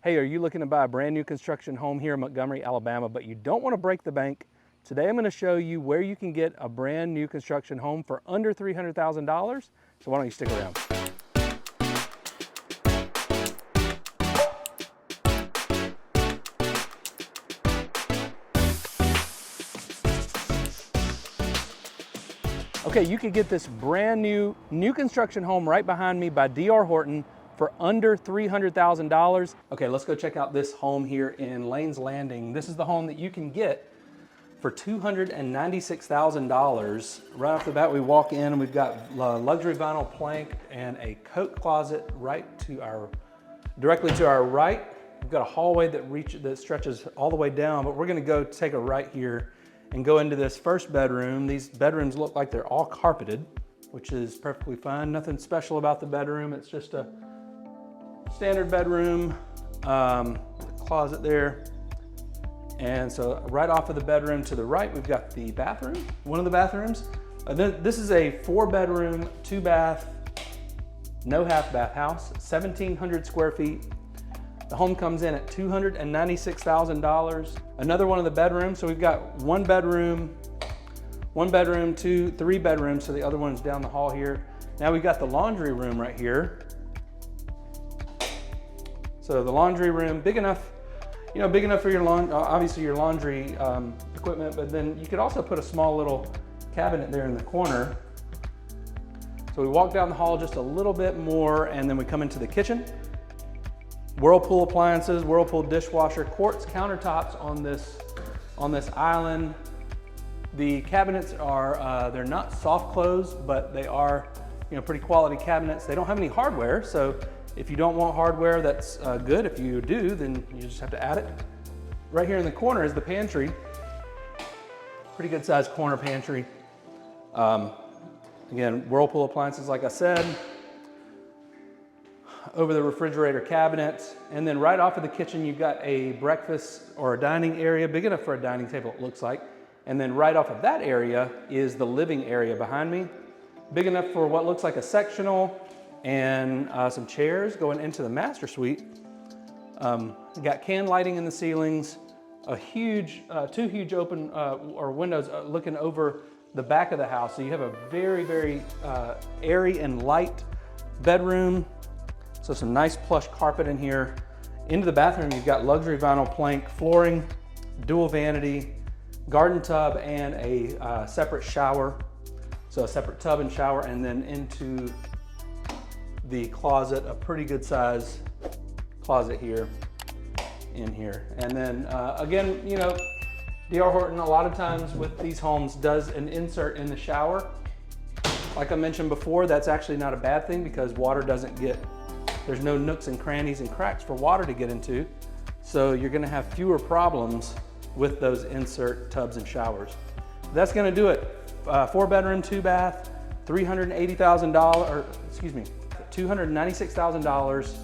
Hey, are you looking to buy a brand new construction home here in Montgomery, Alabama, but you don't want to break the bank? Today I'm going to show you where you can get a brand new construction home for under $300,000. So why don't you stick around? Okay, you could get this brand new construction home right behind me by DR Horton for under $300,000. Okay, let's go check out this home here in Lane's Landing. This is the home that you can get for $296,000. Right off the bat, we walk in and we've got luxury vinyl plank and a coat closet directly to our right. We've got a hallway that stretches all the way down, but we're gonna go take a right here and go into this first bedroom. These bedrooms look like they're all carpeted, which is perfectly fine. Nothing special about the bedroom. It's just a standard bedroom, closet there. And so right off of the bedroom to the right, we've got the bathroom, one of the bathrooms. This is a 4-bedroom, 2-bath, no half bath house, 1,700 square feet. The home comes in at $296,000. Another one of the bedrooms. So we've got one bedroom, 3 bedrooms. So the other one's down the hall here. Now we've got the laundry room right here. So the laundry room, big enough for your obviously your laundry equipment, but then you could also put a small little cabinet there in the corner. So we walk down the hall just a little bit more, and then we come into the kitchen. Whirlpool appliances, Whirlpool dishwasher, quartz countertops on this island. The cabinets are, they're not soft close, but they are, pretty quality cabinets. They don't have any hardware, so if you don't want hardware, that's good. If you do, then you just have to add it. Right here in the corner is the pantry. Pretty good sized corner pantry. Again, Whirlpool appliances, like I said. Over the refrigerator cabinet. And then right off of the kitchen, you've got a breakfast or a dining area, big enough for a dining table, it looks like. And then right off of that area is the living area behind me. Big enough for what looks like a sectional, and some chairs going into the master suite. You got can lighting in the ceilings, two huge open windows looking over the back of the house. So you have a very, very airy and light bedroom. So some nice plush carpet in here. Into the bathroom, you've got luxury vinyl plank flooring, dual vanity, garden tub, and a separate shower. So a separate tub and shower, and then into the closet, a pretty good size closet here, in here. And then again, DR Horton, a lot of times with these homes, does an insert in the shower. Like I mentioned before, that's actually not a bad thing because there's no nooks and crannies and cracks for water to get into. So you're gonna have fewer problems with those insert tubs and showers. That's gonna do it. 4-bedroom, 2-bath, $296,000.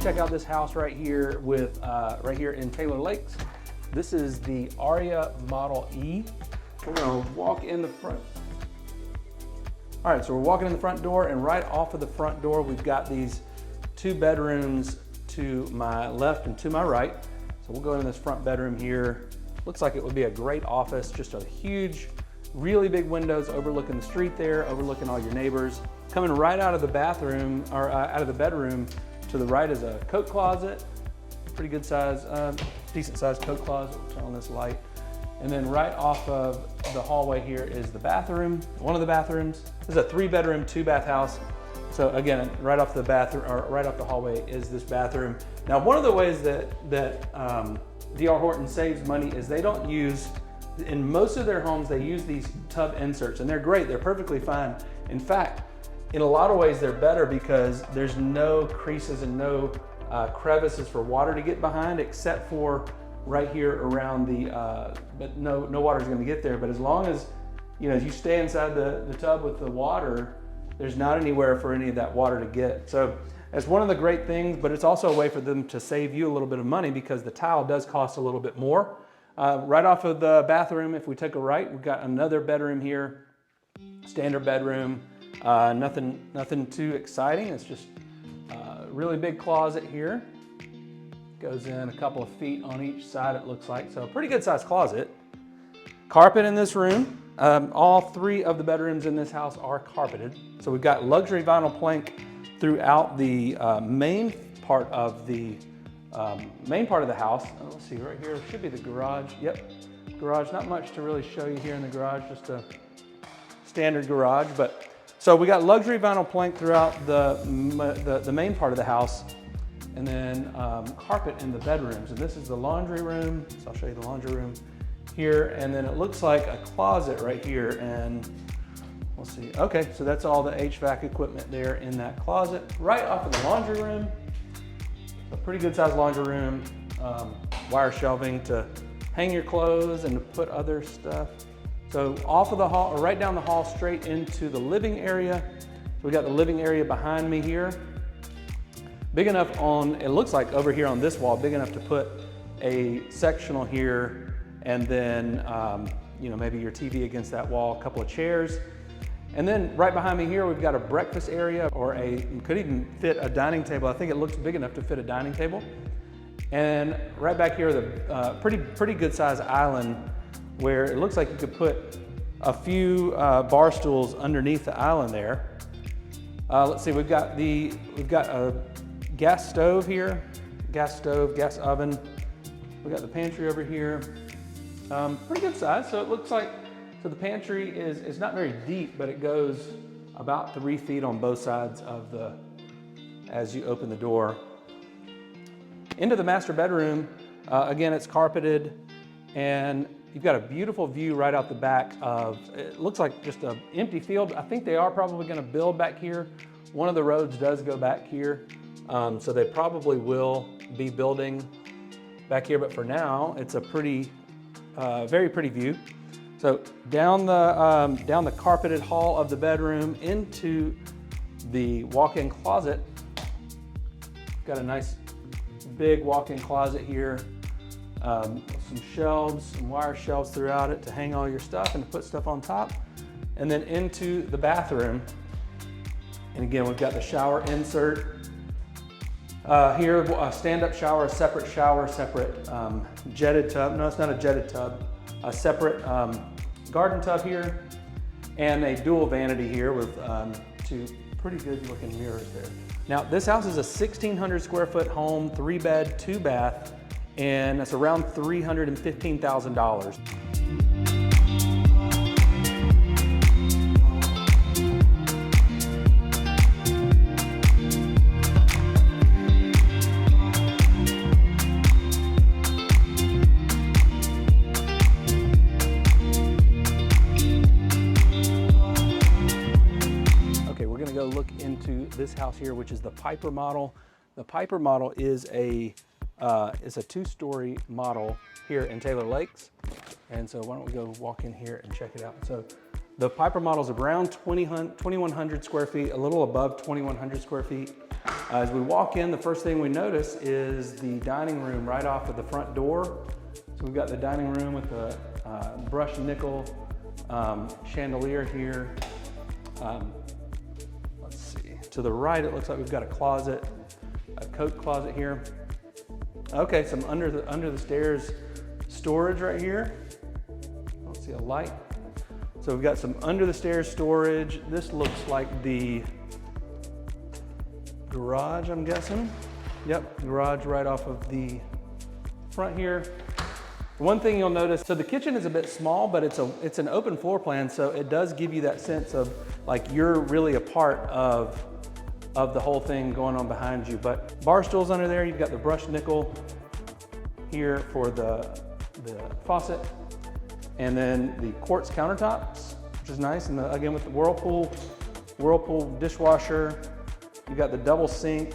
Check out this house right here right here in Taylor Lakes. This is the Aria Model E. We're gonna walk in the front. All right, so we're walking in the front door, and right off of the front door, we've got these 2 bedrooms to my left and to my right. So we'll go into this front bedroom here. Looks like it would be a great office, just a huge, really big windows overlooking the street there, overlooking all your neighbors. Coming right out of the bathroom, or out of the bedroom, to the right is a coat closet, pretty good size, decent sized coat closet. We'll turn on this light. And then right off of the hallway here is the bathroom, one of the bathrooms. This is a 3-bedroom, 2-bath house. So again, right off the hallway is this bathroom. Now, one of the ways that DR Horton saves money is they don't use, in most of their homes, they use these tub inserts, and they're great, they're perfectly fine. In fact, in a lot of ways, they're better because there's no creases and no crevices for water to get behind, except for right here around the, but no water is going to get there. But as long as, as you stay inside the tub with the water, there's not anywhere for any of that water to get. So it's one of the great things, but it's also a way for them to save you a little bit of money because the tile does cost a little bit more. Right off of the bathroom, if we take a right, we've got another bedroom here, standard bedroom, nothing too exciting. It's just a really big closet here. Goes in a couple of feet on each side, it looks like. So a pretty good sized closet. Carpet in this room. All 3 of the bedrooms in this house are carpeted. So we've got luxury vinyl plank throughout the main part of the house. Let's see, right here should be the garage. Yep, garage. Not much to really show you here in the garage, just a standard garage. But so we got luxury vinyl plank throughout the main part of the house, and then carpet in the bedrooms. And this is the laundry room. So I'll show you the laundry room here, and then it looks like a closet right here, and we'll see. Okay, so that's all the HVAC equipment there in that closet. Right off of the laundry room, a pretty good sized laundry room, wire shelving to hang your clothes and to put other stuff. So off of the hall, or right down the hall, straight into the living area. We got the living area behind me here. Big enough it looks like over here on this wall, big enough to put a sectional here, and then maybe your TV against that wall, a couple of chairs. And then right behind me here, we've got a breakfast area, or could even fit a dining table. I think it looks big enough to fit a dining table. And right back here, the pretty good sized island where it looks like you could put a few bar stools underneath the island there. Let's see, we've got a gas stove here, gas oven. We got the pantry over here. Pretty good size. So it looks like, so the pantry is not very deep, but it goes about 3 feet on both sides of as you open the door. Into the master bedroom, again, it's carpeted, and you've got a beautiful view right out the back of, it looks like just an empty field. I think they are probably going to build back here. One of the roads does go back here, so they probably will be building back here, but for now, it's a very pretty view. So down the carpeted hall of the bedroom into the walk-in closet. Got a nice big walk-in closet here. Some shelves, some wire shelves throughout it to hang all your stuff and to put stuff on top. And then into the bathroom. And again, we've got the shower insert. Here, a stand-up shower, separate jetted tub. No, it's not a jetted tub. A separate garden tub here, and a dual vanity here with 2 pretty good looking mirrors there. Now, this house is a 1,600 square foot home, 3 bed, 2 bath, and it's around $315,000. This house here, which is the Piper model. The Piper model is a 2-story model here in Taylor Lakes. And so why don't we go walk in here and check it out. So the Piper model is around 2,100 square feet, a little above 2,100 square feet. As we walk in, the first thing we notice is the dining room right off of the front door. So we've got the dining room with the brushed nickel chandelier here. To the right, it looks like we've got a closet, a coat closet here. Okay, some under the stairs storage right here. I don't see a light. So we've got some under the stairs storage. This looks like the garage, I'm guessing. Yep, garage right off of the front here. One thing you'll notice, so the kitchen is a bit small, but it's an open floor plan, so it does give you that sense of like you're really a part of the whole thing going on behind you. But bar stools under there, you've got the brushed nickel here for the faucet, and then the quartz countertops, which is nice, and again with the Whirlpool dishwasher. You've got the double sink.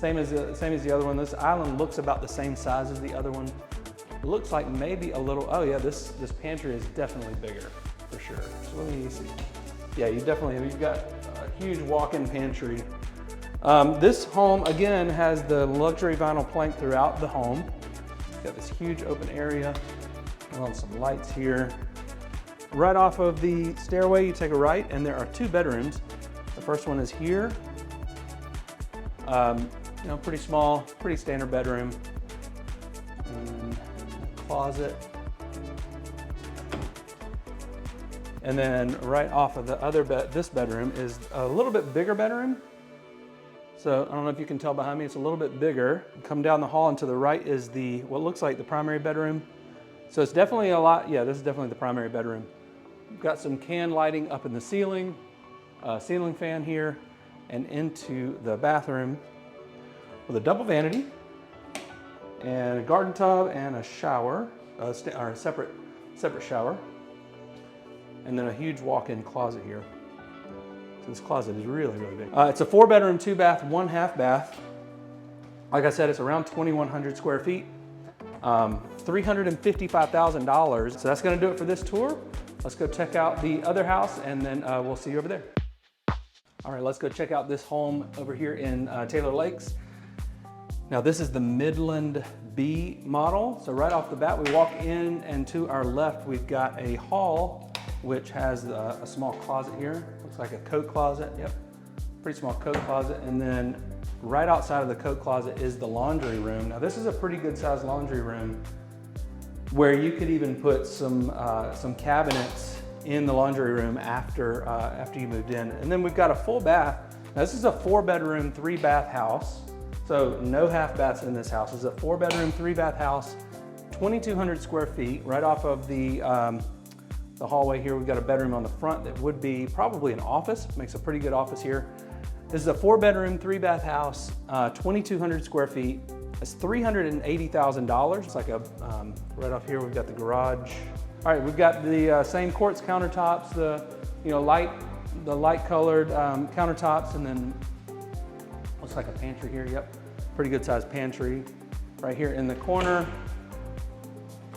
Same as the other one. This island looks about the same size as the other one. It looks like maybe a little, oh yeah, this pantry is definitely bigger for sure. So let me see. Yeah, you've got a huge walk-in pantry. This home, again, has the luxury vinyl plank throughout the home. Got this huge open area. On some lights here. Right off of the stairway, you take a right, and there are 2 bedrooms. The first one is here. You know, pretty small, pretty standard bedroom. And a closet. And then right off of the other this bedroom is a little bit bigger bedroom. So I don't know if you can tell behind me, it's a little bit bigger. Come down the hall and to the right is what looks like the primary bedroom. So it's definitely a lot, yeah, this is definitely the primary bedroom. We've got some can lighting up in the ceiling, ceiling fan here, and into the bathroom with a double vanity and a garden tub and a shower, or a separate shower, and then a huge walk-in closet here. So this closet is really, really big. It's a 4-bedroom, 2-bath, 1/2 bath. Like I said, it's around 2,100 square feet, $355,000. So that's gonna do it for this tour. Let's go check out the other house, and then we'll see you over there. All right, let's go check out this home over here in Taylor Lakes. Now this is the Midland B model. So right off the bat, we walk in, and to our left, we've got a hall, which has a small closet here. Looks like a coat closet, yep. Pretty small coat closet. And then right outside of the coat closet is the laundry room. Now this is a pretty good sized laundry room where you could even put some cabinets in the laundry room after you moved in. And then we've got a full bath. Now this is a 4-bedroom, 3-bath house. So no half baths in this house. This is a 4-bedroom, 3-bath house, 2,200 square feet. Right off of the hallway here, we've got a bedroom on the front that would be probably an office. Makes a pretty good office here. This is a 4-bedroom, 3-bath house, 2,200 square feet. It's $380,000. It's like right off here, we've got the garage. All right, we've got the same quartz countertops, the light colored countertops, and then looks like a pantry here, yep. Pretty good sized pantry. Right here in the corner,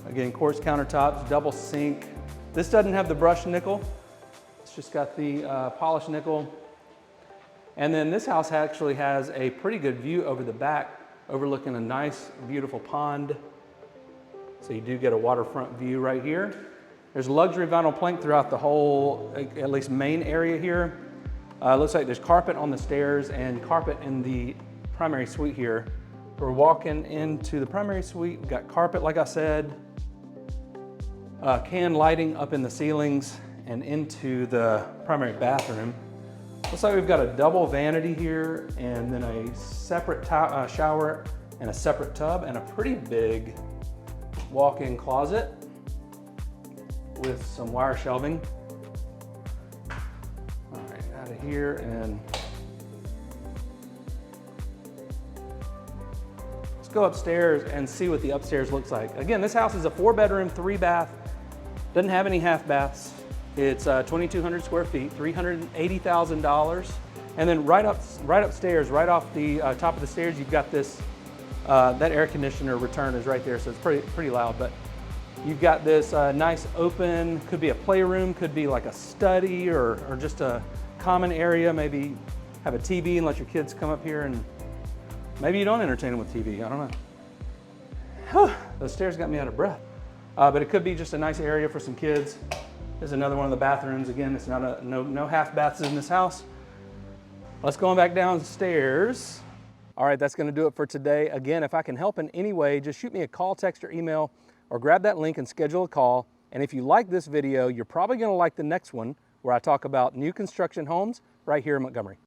again, quartz countertops, double sink. This doesn't have the brushed nickel. It's just got the polished nickel. And then this house actually has a pretty good view over the back, overlooking a nice, beautiful pond. So you do get a waterfront view right here. There's luxury vinyl plank throughout the whole, at least main area here. Looks like there's carpet on the stairs and carpet in the primary suite here. We're walking into the primary suite. We've got carpet, like I said. Can lighting up in the ceilings and into the primary bathroom. Looks like we've got a double vanity here, and then a separate shower and a separate tub, and a pretty big walk-in closet with some wire shelving. All right, out of here, and let's go upstairs and see what the upstairs looks like. Again, this house is a 4-bedroom, 3-bath. Doesn't have any half baths. It's 2,200 square feet, $380,000. And then right upstairs, right off the top of the stairs, you've got this, that air conditioner return is right there, so it's pretty loud. But you've got this nice open, could be a playroom, could be like a study or just a common area. Maybe have a TV and let your kids come up here, and maybe you don't entertain them with TV, I don't know. Those stairs got me out of breath. But it could be just a nice area for some kids. There's another one of the bathrooms. Again, it's not no half baths in this house. Let's go on back downstairs. All right, that's gonna do it for today. Again, if I can help in any way, just shoot me a call, text, or email, or grab that link and schedule a call. And if you like this video, you're probably gonna like the next one where I talk about new construction homes right here in Montgomery.